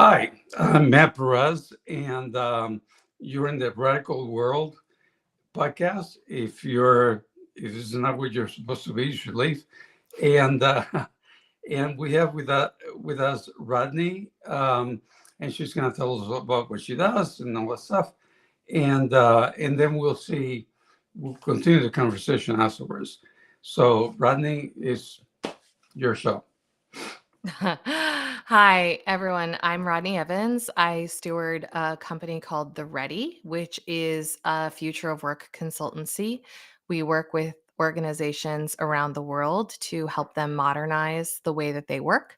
Hi, I'm Matt Perez, and you're in the Radical World podcast. If this is not what you're supposed to be, you should leave. And and we have with us Rodney, and she's going to tell us about what she does and all that stuff. And then we'll continue the conversation afterwards. So Rodney, is your show. Hi, everyone. I'm Rodney Evans. I steward a company called The Ready, which is a future of work consultancy. We work with organizations around the world to help them modernize the way that they work.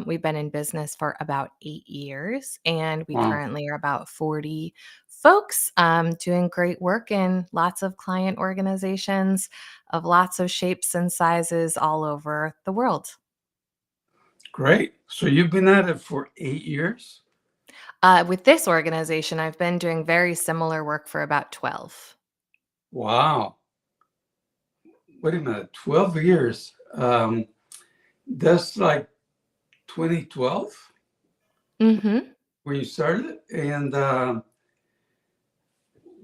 We've been in business for about 8 years, and we Wow, currently are about 40 folks doing great work in lots of client organizations of lots of shapes and sizes all over the world. great. So you've been at it for 8 years. With this organization, I've been doing very similar work for about 12. Wow. Wait a minute, 12 years. That's like 2012 Hmm. when you started. And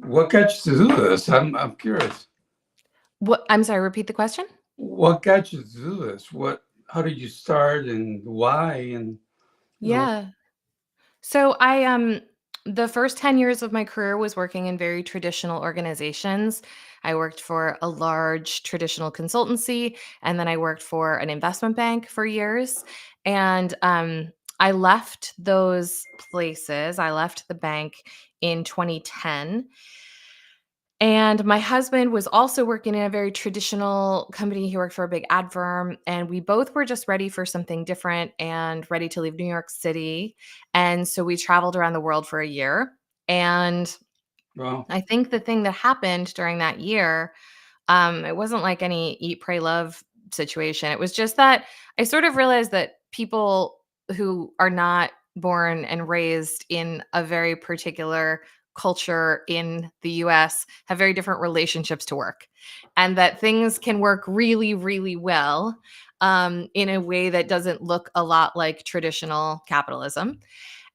what got you to do this? I'm curious. What? I'm sorry, repeat the question? What got you to do this? How did you start and why? And all. Yeah. So the first 10 years of my career was working in very traditional organizations. I worked for a large traditional consultancy, and then I worked for an investment bank for years. And I left those places. I left the bank in 2010. And my husband was also working in a very traditional company. He worked for a big ad firm, and we both were just ready for something different and ready to leave New York City. And so we traveled around the world for a year. And Well, I think the thing that happened during that year, it wasn't like any eat, pray, love situation. It was just that I sort of realized that people who are not born and raised in a very particular culture in the US have very different relationships to work, and that things can work really, really well in a way that doesn't look a lot like traditional capitalism.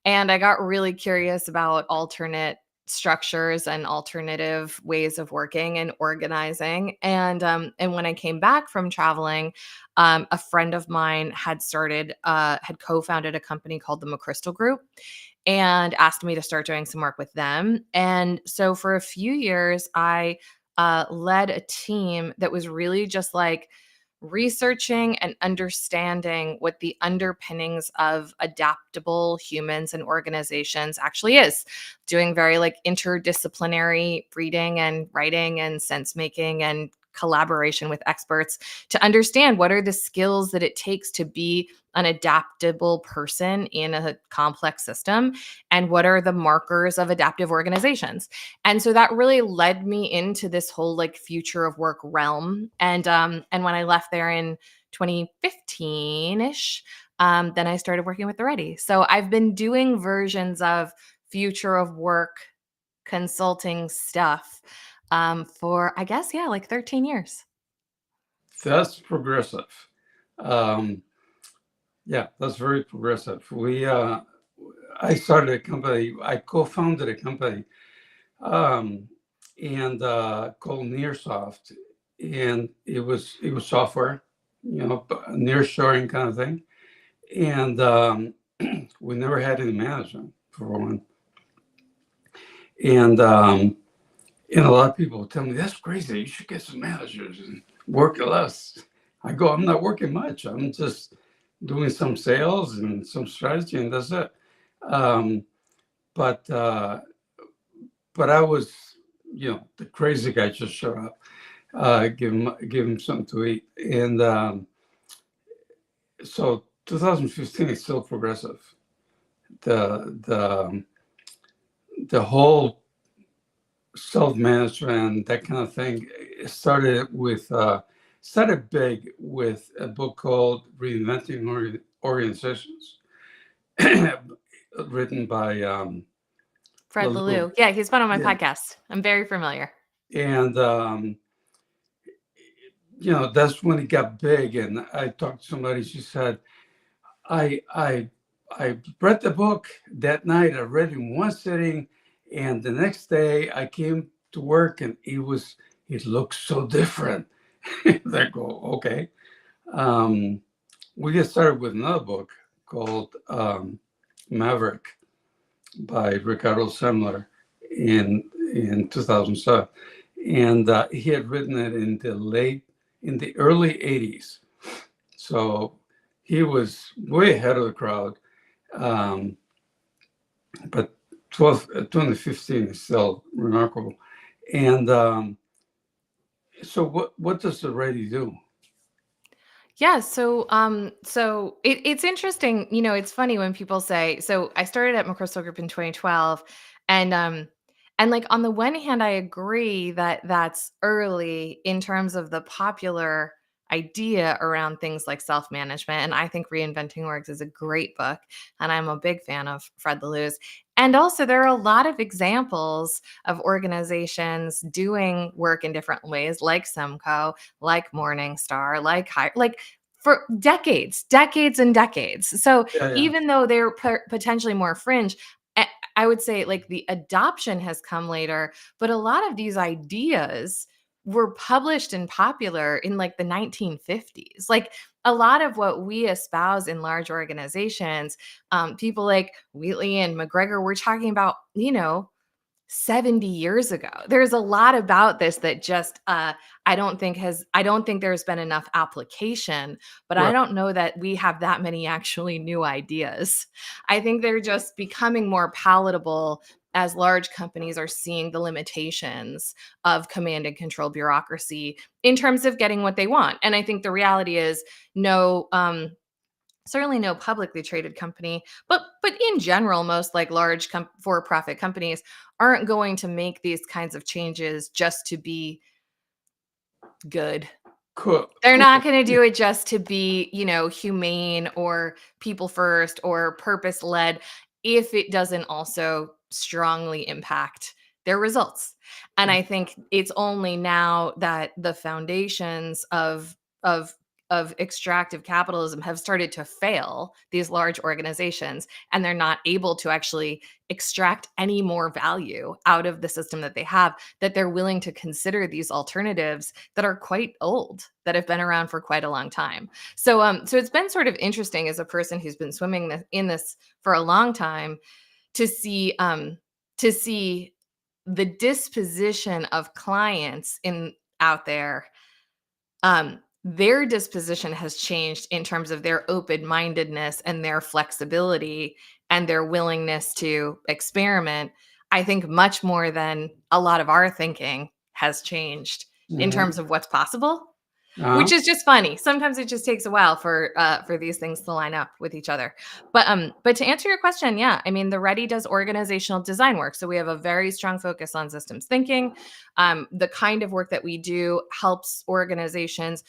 And I got really curious about alternate structures and alternative ways of working and organizing. And when I came back from traveling, a friend of mine had co-founded a company called the McChrystal Group and asked me to start doing some work with them. And so for a few years, I led a team that was really just like researching and understanding what the underpinnings of adaptable humans and organizations actually is, doing very like interdisciplinary reading and writing and sense making and collaboration with experts to understand what are the skills that it takes to be an adaptable person in a complex system, and what are the markers of adaptive organizations. And so that really led me into this whole like future of work realm. And when I left there in 2015ish, then I started working with The Ready. So I've been doing versions of future of work consulting stuff for, I guess, yeah, like 13 years. that's progressive. Um, yeah, that's very progressive. I started a company. I co-founded a company, um, and called Nearsoft, and it was software, nearshoring kind of thing. And we never had any management for one. And and a lot of people tell me that's crazy. You should get some managers and work less. I go, I'm not working much. I'm just doing some sales and some strategy, and that's it. Um, but uh, but I was, the crazy guy just showed up. Give him something to eat, and so 2015 is still progressive. The the whole self management, that kind of thing, it started big with a book called Reinventing Organizations, written by Fred Lelou. Lelou. Yeah, he's been on my Yeah, podcast. I'm very familiar. and that's when it got big. And I talked to somebody. She said, "I I read the book that night. I read it in one sitting, and the next day I came to work, and it looked so different. I go, okay. Um, we get started with another book called Maverick by Ricardo Semler in 2007, and he had written it in the early 80s. So he was way ahead of the crowd. Um, but 2015 is still remarkable. And so what does the Ready do? Yeah, so it's interesting, it's funny when people say, so I started at McChrystal Group in 2012, and like on the one hand I agree that that's early in terms of the popular idea around things like self-management, and I think Reinventing Orgs is a great book, and I'm a big fan of Fred Laloux. And also there are a lot of examples of organizations doing work in different ways, like Semco, like Morningstar, like for decades and decades. So Yeah, yeah. even though they're potentially more fringe, I I would say like the adoption has come later, but a lot of these ideas were published and popular in like the 1950s. Like a lot of what we espouse in large organizations, people like Wheatley and McGregor, we're talking about, 70 years ago. There's a lot about this that just I don't think there's been enough application, but I Right. don't know that we have that many actually new ideas. I think they're just becoming more palatable as large companies are seeing the limitations of command and control bureaucracy in terms of getting what they want. And I think the reality is no certainly no publicly traded company, but in general most like large for-profit companies aren't going to make these kinds of changes just to be good. Cool. They're Cool. not going to do it just to be, humane or people first or purpose led if it doesn't also strongly impact their results. And I think it's only now that the foundations of of extractive capitalism have started to fail these large organizations, and they're not able to actually extract any more value out of the system that they have, that they're willing to consider these alternatives that are quite old, that have been around for quite a long time. So it's been sort of interesting as a person who's been swimming in this for a long time to see the disposition of clients in out there. Their disposition has changed in terms of their open-mindedness and their flexibility and their willingness to experiment. I think much more than a lot of our thinking has changed in Mhm. terms of what's possible, which Uh-huh. is just funny. Sometimes it just takes a while for these things to line up with each other. But to answer your question, yeah, I mean, the Ready does organizational design work. So we have a very strong focus on systems thinking. The kind of work that we do helps organizations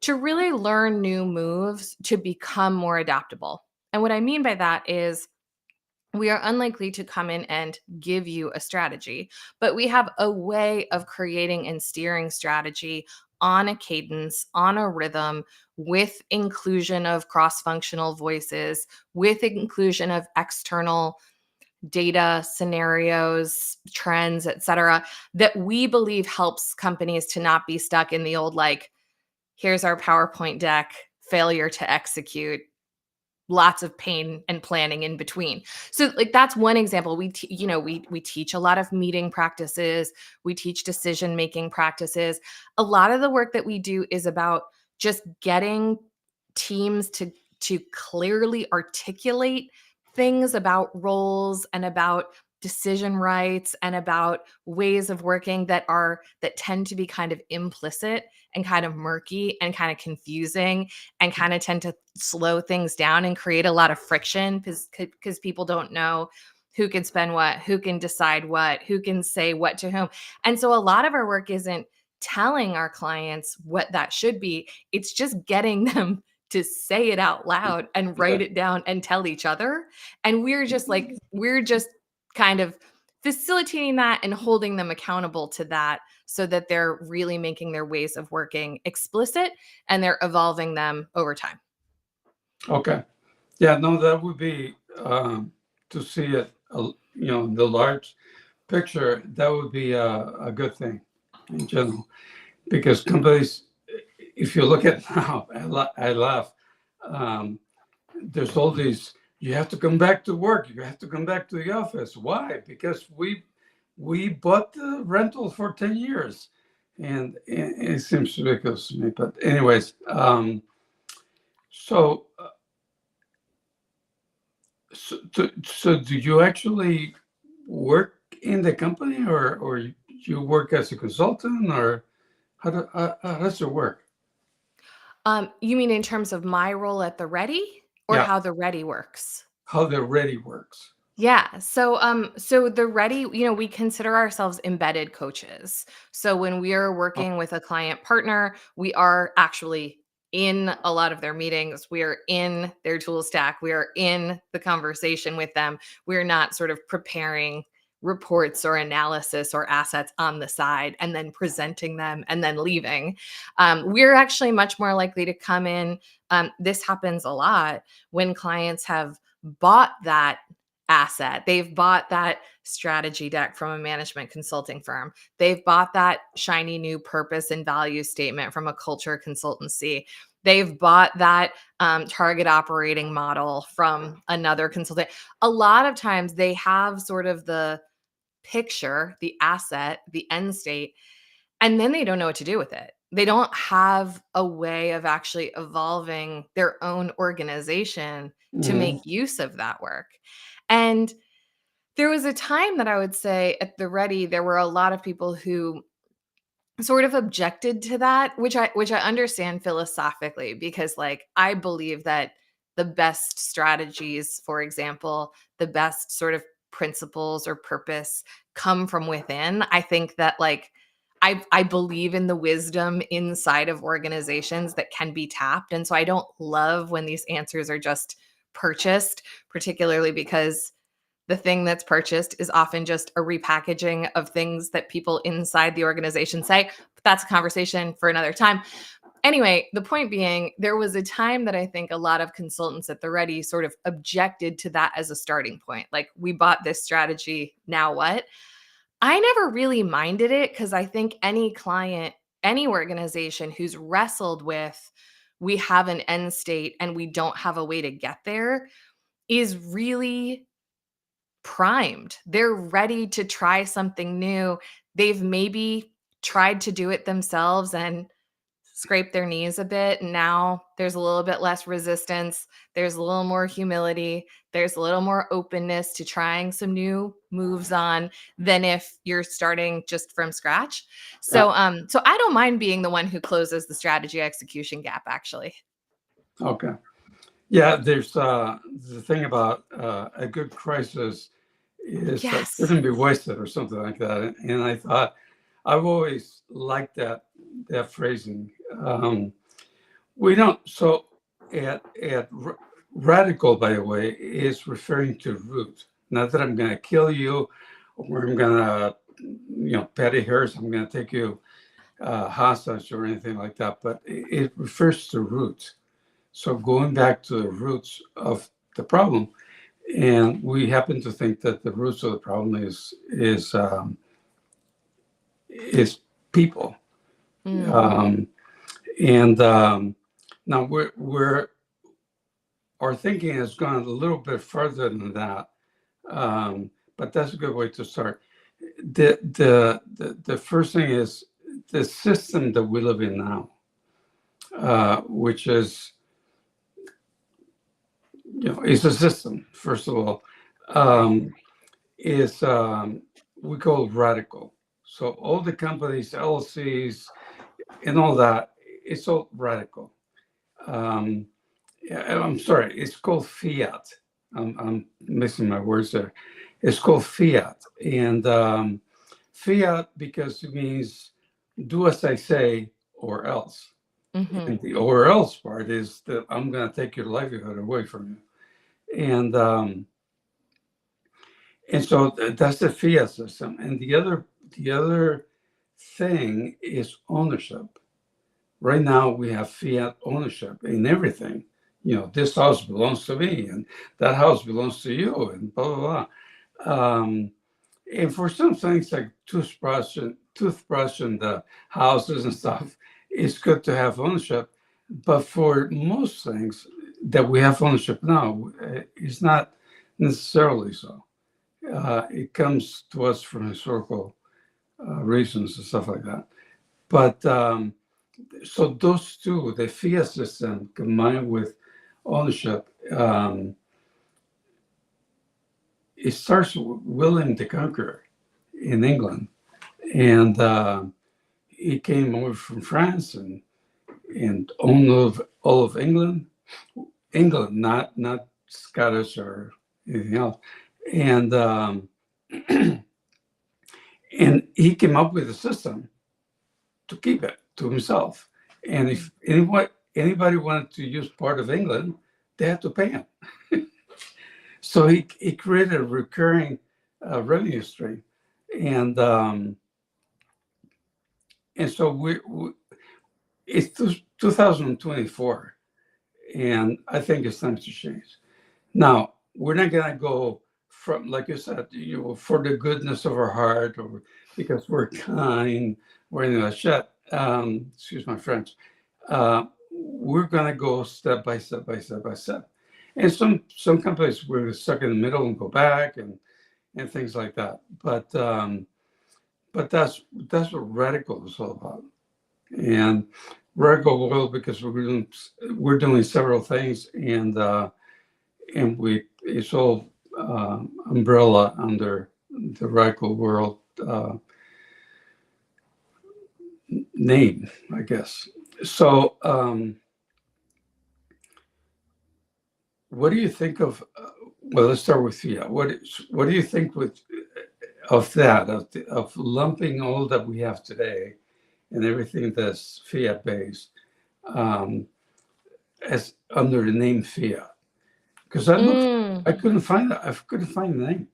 to really learn new moves to become more adaptable. And what I mean by that is we are unlikely to come in and give you a strategy, but we have a way of creating and steering strategy on a cadence, on a rhythm, with inclusion of cross functional voices, with inclusion of external data, scenarios, trends, et cetera, that we believe helps companies to not be stuck in the old, like, here's our PowerPoint deck, failure to execute, lots of pain and planning in between. So like that's one example. We teach a lot of meeting practices, we teach decision making practices. A lot of the work that we do is about just getting teams to clearly articulate things about roles and about decision rights and about ways of working that tend to be kind of implicit and kind of murky and kind of confusing and kind of tend to slow things down and create a lot of friction because people don't know who can spend what, who can decide what, who can say what to whom. And so a lot of our work isn't telling our clients what that should be. It's just getting them to say it out loud and Yeah. write it down and tell each other. And we're just kind of facilitating that and holding them accountable to that so that they're really making their ways of working explicit and they're evolving them over time. Okay. Yeah, no, that would be to see it, the large picture. That would be a good thing in general, because companies, if you look at now, I laugh. Um, there's all these. You have to come back to work. You have to come back to the office. Why? Because we bought the rental for 10 years, and it seems ridiculous to me. But anyways, so. So do you actually work in the company, or you work as a consultant, or how does it work? You mean in terms of my role at the Ready or Yeah, how the Ready works? how the ready works. Yeah. So the Ready, we consider ourselves embedded coaches. So when we are Oh, working with a client partner, we are actually in a lot of their meetings. We are in their tool stack. We are in the conversation with them. We're not sort of preparing reports or analysis or assets on the side and then presenting them and then leaving. We're actually much more likely to come in. This happens a lot when clients have bought that asset. They've bought that strategy deck from a management consulting firm. They've bought that shiny new purpose and value statement from a culture consultancy. They've bought that target operating model from another consultant. A lot of times they have sort of the picture, the asset, the end state, and then they don't know what to do with it. They don't have a way of actually evolving their own organization to mhm. make use of that work. And there was a time that I would say at the Ready, there were a lot of people who sort of objected to that, which I understand philosophically, because like I believe that the best strategies, for example, the best sort of principles or purpose come from within. I think that like I believe in the wisdom inside of organizations that can be tapped. And so I don't love when these answers are just purchased, particularly because the thing that's purchased is often just a repackaging of things that people inside the organization say. But that's a conversation for another time. Anyway, the point being, there was a time that I think a lot of consultants at the Ready sort of objected to that as a starting point. Like, we bought this strategy, now what? I never really minded it because I think any client, any organization who's wrestled with, we have an end state and we don't have a way to get there, is really primed. They're ready to try something new. They've maybe tried to do it themselves and scraped their knees a bit. And now there's a little bit less resistance. There's a little more humility. There's a little more openness to trying some new moves on than if you're starting just from scratch. Yeah. So I don't mind being the one who closes the strategy execution gap, actually. Okay. Yeah, there's the thing about a good crisis is that Yes. shouldn't be wasted or something like that. And I thought I've always liked that phrasing. We don't. So radical, by the way, is referring to root. Not that I'm going to kill you, or I'm going to, petty hairs. I'm going to take you hostage or anything like that. But it refers to roots. So going back to the roots of the problem, and we happen to think that the roots of the problem is people. Mm. Um, and now our thinking has gone a little bit further than that, but that's a good way to start. The first thing is the system that we live in now, which is is a system. First of all, is we call it radical. So all the companies, LLCs, and all that, it's all radical. Yeah, I'm sorry, it's called fiat. I'm missing my words there. It's called fiat, and fiat because it means do as I say or else. Hmm. And the or else part is that I'm going to take your livelihood away from you, and so that's the fiat system. And the other thing is ownership. Right now we have fiat ownership in everything. this house belongs to me and that house belongs to you and blah, blah, blah. And for some things like toothbrush and the houses and stuff, it's good to have ownership. But for most things that we have ownership now, it's not necessarily so. It comes to us from historical reasons and stuff like that. But so those two, the fiat system combined with ownership, it starts with William the Conqueror in England, and he came over from France and owned all of England, not Scottish or anything else, and and he came up with a system to keep it to himself. And if anybody wanted to use part of England, they had to pay him. So he created a recurring revenue stream, and so it's 2024, and I think it's time to change. Now we're not gonna go from, like you said, for the goodness of our heart, or because we're kind, or anything like that. Excuse my French. We're gonna go step by step by step by step. And some companies we're stuck in the middle and go back and things like that. But that's what radical is all about. And radical will, because we're doing several things, and it's all umbrella under the radical world name, I guess. So what do you think of? Well, let's start with fiat. What do you think of that, of lumping all that we have today and everything that's fiat based as under the name fiat? Because I couldn't find that. I couldn't find the name.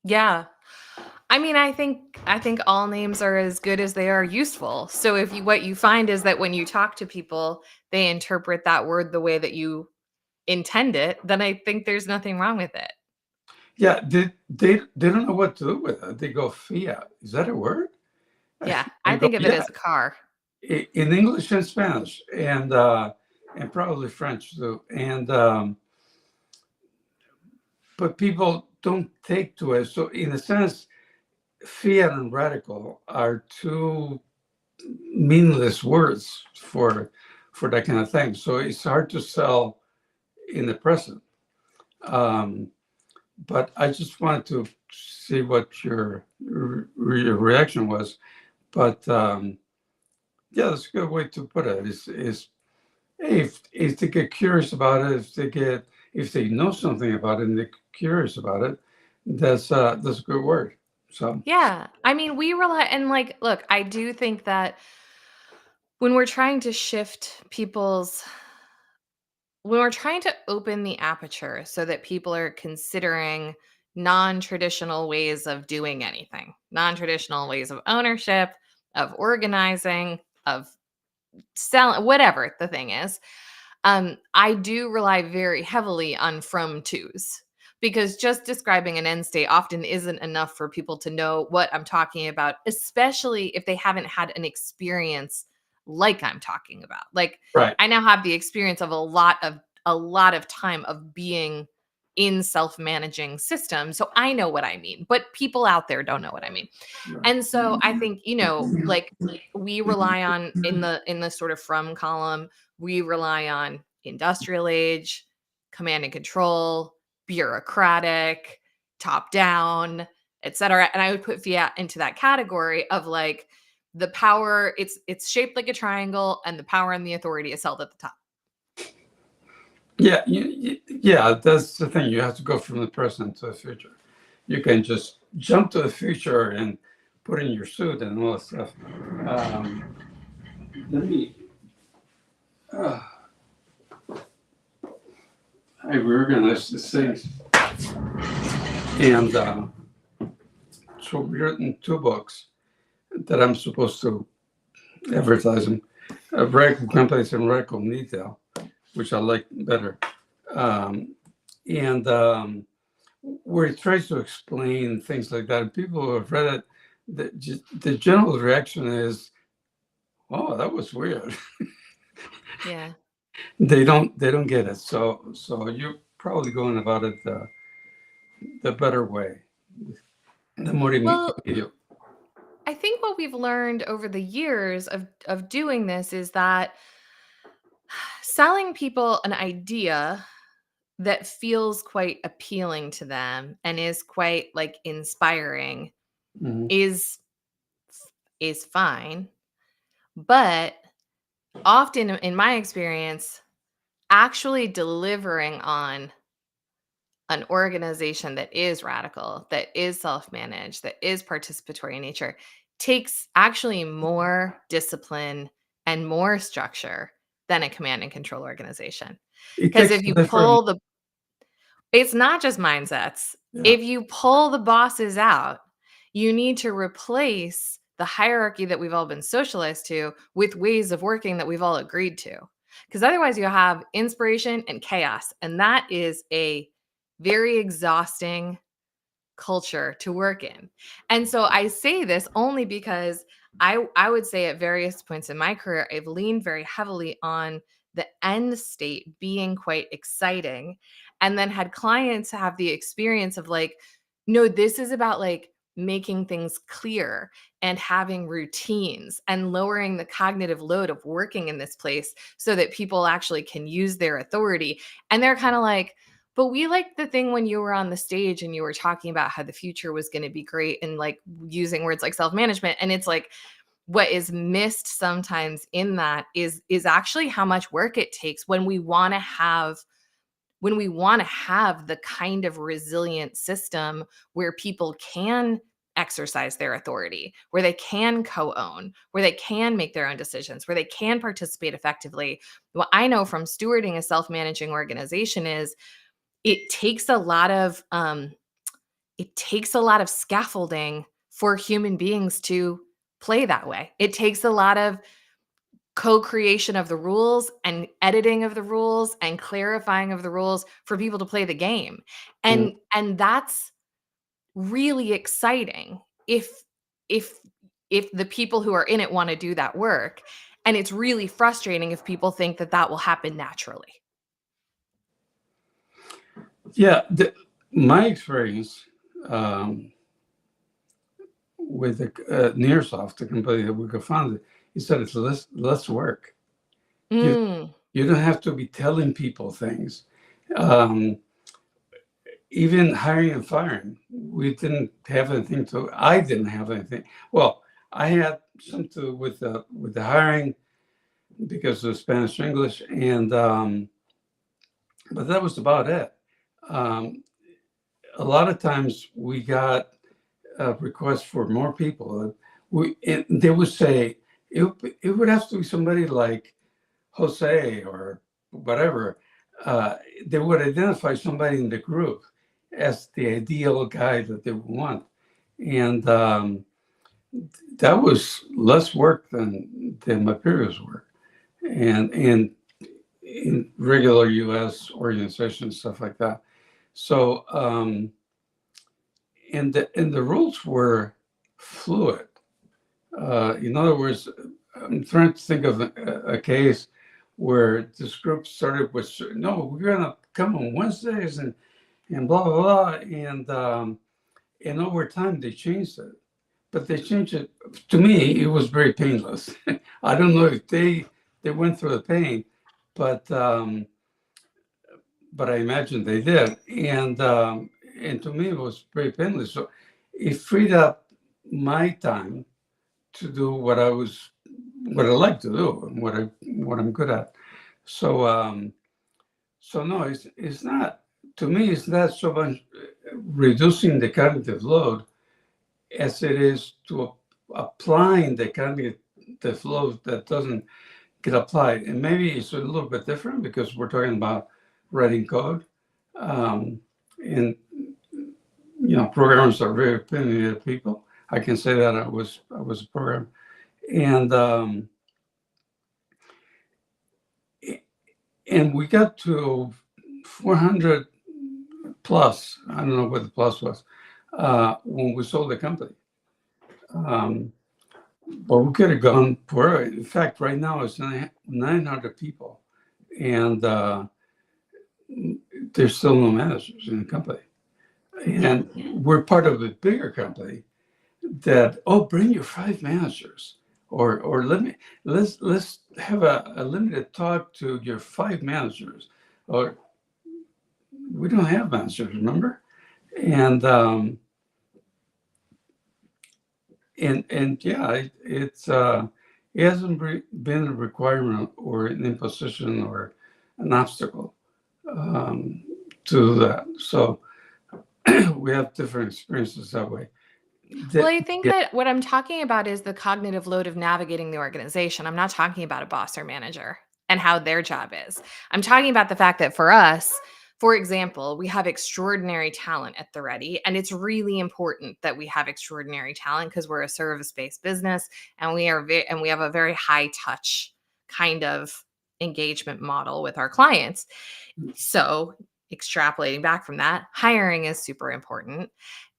Yeah. I mean, I think all names are as good as they are useful. So if what you find is that when you talk to people, they interpret that word the way that you intend it, then I think there's nothing wrong with it. Yeah, they don't know what to do with it. They go fiat. Is that a word? Yeah, I think of it as a car. In English and Spanish, and probably French too. And but people don't take to it. So in a sense, fiat and radical are two meaningless words for that kind of thing. So it's hard to sell in the present. But I just wanted to see what your reaction was. But yeah, that's a good way to put it. Is if they get curious about it, if they know something about it and they're curious about it, that's a good word. So yeah, I mean, we rely, and like, look, I do think that when we're trying to when we're trying to open the aperture so that people are considering non-traditional ways of doing anything, non-traditional ways of ownership, of organizing, of selling, whatever the thing is, I do rely very heavily on from twos, because just describing an end state often isn't enough for people to know what I'm talking about, especially if they haven't had an experience like I'm talking about. Like, right. I now have the experience of a lot of time of being in self-managing systems, so I know what I mean, but people out there don't know what I mean. Right. And so I think, like, we rely on, in the sort of from column, we rely on industrial age, command and control, bureaucratic, top down, etc. And I would put fiat into that category of like the power, it's shaped like a triangle, and the power and the authority is held at the top. Yeah, yeah, that's the thing. You have to go from the present to the future. You can just jump to the future and put in your suit and all that stuff. Let me. I reorganize these things, and so we've written 2 books that I'm supposed to advertise them. radical complex and radical detail, which I like better. Um, and where it tries to explain things like that. And people who have read it, the general reaction is, "Oh, that was weird." Yeah. They don't get it. So you're probably going about it the better way, the more Well, immediate. I think what we've learned over the years of doing this is that selling people an idea that feels quite appealing to them and is quite like inspiring Mhm. is fine, but often in my experience, actually delivering on an organization that is radical, that is self-managed, that is participatory in nature takes actually more discipline and more structure than a command and control organization. It Because takes if a you different. pull the it's not just mindsets. Yeah. If you pull the bosses out, you need to replace the hierarchy that we've all been socialized to with ways of working that we've all agreed to. Because otherwise, you have inspiration and chaos. And that is a very exhausting culture to work in. And so I say this only because I would say at various points in my career, I've leaned very heavily on the end state being quite exciting, and then had clients have the experience of like, no, this is about like making things clear and having routines and lowering the cognitive load of working in this place so that people actually can use their authority. And they're kind of like, but we liked the thing when you were on the stage and you were talking about how the future was going to be great and like using words like self-management. And it's like what is missed sometimes in that is actually how much work it takes when we want to have the kind of resilient system where people can exercise their authority, where they can co-own, where they can make their own decisions, where they can participate effectively. What I know from stewarding a self-managing organization is it takes a lot of scaffolding for human beings to play that way. It takes a lot of co-creation of the rules and editing of the rules and clarifying of the rules for people to play the game. Yeah. And that's really exciting if if the people who are in it want to do that work. And it's really frustrating if people think that that will happen naturally. Yeah. My experience with Nearsoft, the company that we co-founded, he said it's less work. You Mm, you don't have to be telling people things. Um, Even hiring and firing, we didn't have anything to. I didn't have anything. Well, I had some to do with the hiring because of Spanish English, and but that was about it. Um, a lot of times we got requests for more people. And they would say it would have to be somebody like Jose or whatever. They would identify somebody in the group as the ideal guy that they would want, and that was less work than my previous work, and in regular U.S. organizations, stuff like that. So, and the rules were fluid. In other words, I'm trying to think of a case where this group started with, no, we're gonna come on Wednesdays and blah blah blah, and over time they changed it, but they changed it. To me, it was very painless. I don't know if they went through the pain, but um, but I imagine they did, and to me it was very painless. So it freed up my time to do what I like to do and what I'm good at. So so no, it's not, to me it's not so much reducing the cognitive load as it is to applying the cognitive load that doesn't get applied. And maybe it's a little bit different because we're talking about writing code. Um, and programmers are very opinionated people. I can say that I was a programmer. And and we got to 400 plus. I don't know what the plus was when we sold the company. Um, but we could have gone for it. In fact, right now it's 900 people, and there's still no managers in the company. And we're part of a bigger company that, oh, bring your 5 managers, or let's have a limited talk to your 5 managers, or we don't have managers, remember? And and yeah, it hasn't been a requirement or an imposition or an obstacle um, to that. So we have different experiences that way. Well, That, I think yeah. that what I'm talking about is the cognitive load of navigating the organization. I'm not talking about a boss or manager and how their job is. I'm talking about the fact that for us, for example, we have extraordinary talent at the Ready, and it's really important that we have extraordinary talent because we're a service-based business, and we have a very high touch kind of engagement model with our clients. So, extrapolating back from that, hiring is super important.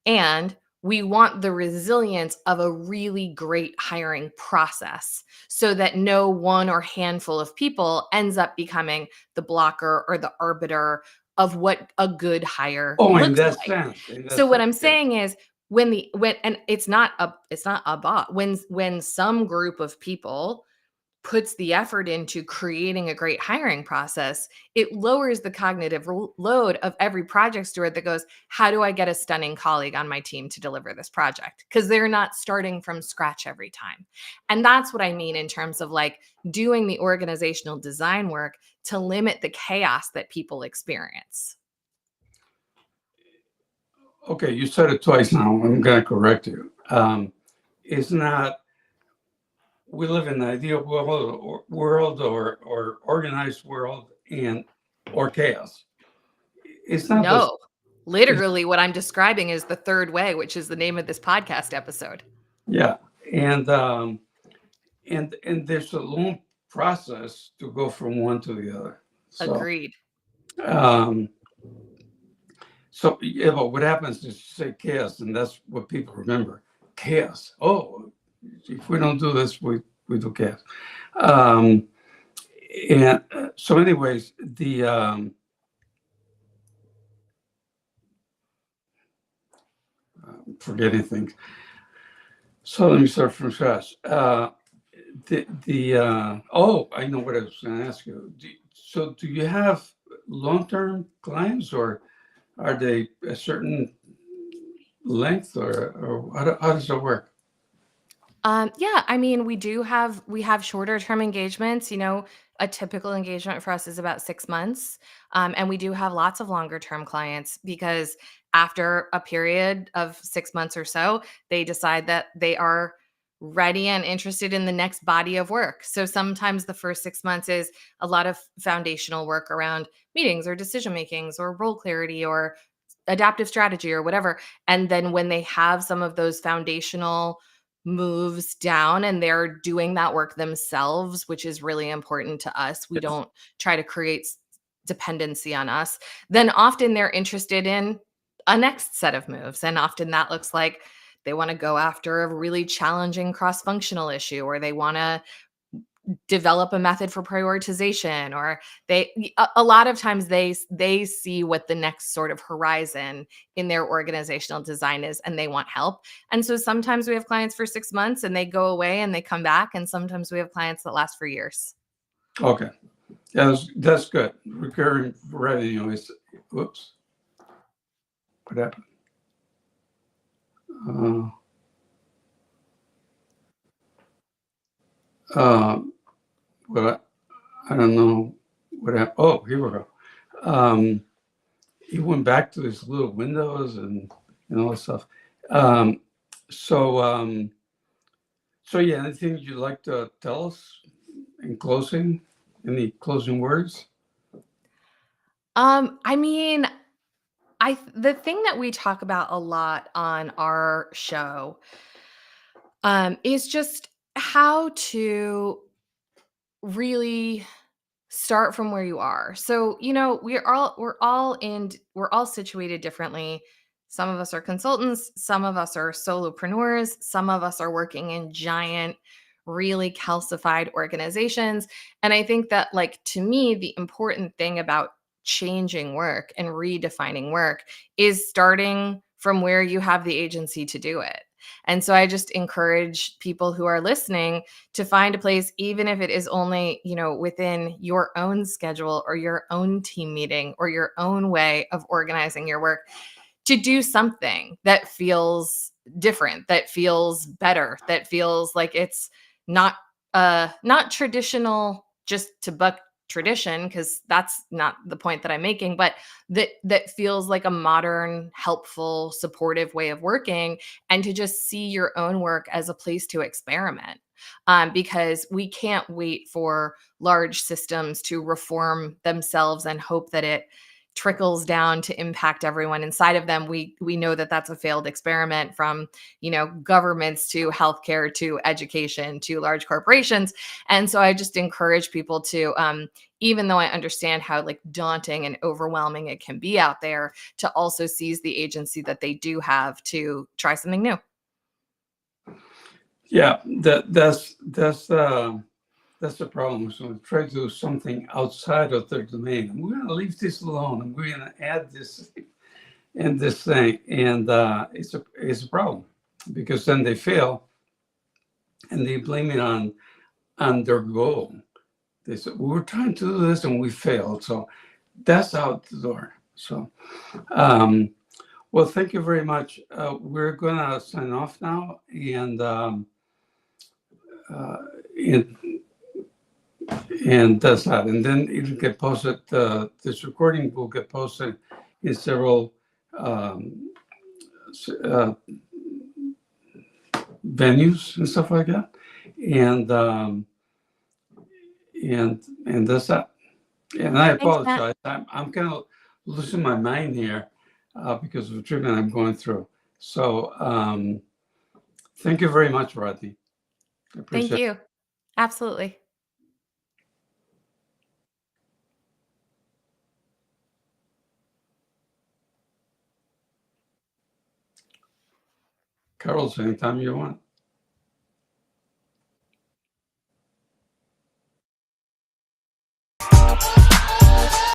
And we want the resilience of a really great hiring process so that no one or handful of people ends up becoming the blocker or the arbiter of what a good hire Oh, in looks that like. sense, in that So what sense, I'm yeah. saying is when and it's not a bot when some group of people puts the effort into creating a great hiring process, it lowers the cognitive load of every project steward that goes, how do I get a stunning colleague on my team to deliver this project? Because they're not starting from scratch every time. And that's what I mean in terms of like doing the organizational design work to limit the chaos that people experience. Okay, you said it twice now. I'm going to correct you. It's not, we live in an ideal world or organized world and or chaos. It's not the, No, literally, what I'm describing is the third way, which is the name of this podcast episode. yeah. And, and there's a long process to go from one to the other. So, Agreed. um, so yeah, but what happens is you say chaos, and that's what people remember. Chaos. Oh, if we don't do this, we do chaos. Um, and so, anyways, the forgetting things. So let me start from scratch. Oh, I know what I was going to ask you. So, do you have long-term clients, or are they a certain length, or how does it work? Yeah, I mean, we have shorter term engagements. A typical engagement for us is about 6 months, and we do have lots of longer term clients because after a period of 6 months or so, they decide that they are ready and interested in the next body of work. So sometimes the first 6 months is a lot of foundational work around meetings or decision makings or role clarity or adaptive strategy or whatever. And then when they have some of those foundational moves down and they're doing that work themselves, which is really important to us. We Yes. don't try to create dependency on us. Then often they're interested in a next set of moves. And often that looks like they want to go after a really challenging cross functional issue, or they want to develop a method for prioritization, or a lot of times they see what the next sort of horizon in their organizational design is and they want help. And so sometimes we have clients for 6 months and they go away and they come back, and sometimes we have clients that last for years. Okay. Yeah, that's good. Recurring revenue is, whoops, what happened? Uh, uh, well, I don't know what happened. Oh, here we go. Um, he went back to his little windows and all that stuff. Um, so, so yeah, anything you'd like to tell us in closing? Any closing words? I mean, the thing that we talk about a lot on our show is just how to really start from where you are. So, we're all situated differently. Some of us are consultants, some of us are solopreneurs, some of us are working in giant, really calcified organizations. And I think that, like, to me, the important thing about changing work and redefining work is starting from where you have the agency to do it. And so I just encourage people who are listening to find a place, even if it is only, within your own schedule or your own team meeting or your own way of organizing your work, to do something that feels different, that feels better, that feels like it's not not traditional just to buck tradition, because that's not the point that I'm making, but that feels like a modern, helpful, supportive way of working, and to just see your own work as a place to experiment. Because we can't wait for large systems to reform themselves and hope that it trickles down to impact everyone inside of them. We know that that's a failed experiment, from governments to healthcare to education to large corporations. And so I just encourage people to, even though I understand how, like, daunting and overwhelming it can be out there, to also seize the agency that they do have to try something new. Yeah, that's the problem. So we try to do something outside of their domain. And we're going to leave this alone, and we're going to add this and this thing, and it's a problem, because then they fail and they blame it on their goal. They said, we were trying to do this and we failed, so that's out the door. So, well, thank you very much. We're going to sign off now, uh, and and that's that. And then it'll get posted. This recording will get posted in several um, uh, venues and stuff like that. And and that's that. And I Thanks, Matt. apologize. I'm kind of losing my mind here because of the treatment I'm going through. So thank you very much, Rodney. I Thank appreciate it. you. Absolutely. Carol's anytime you want.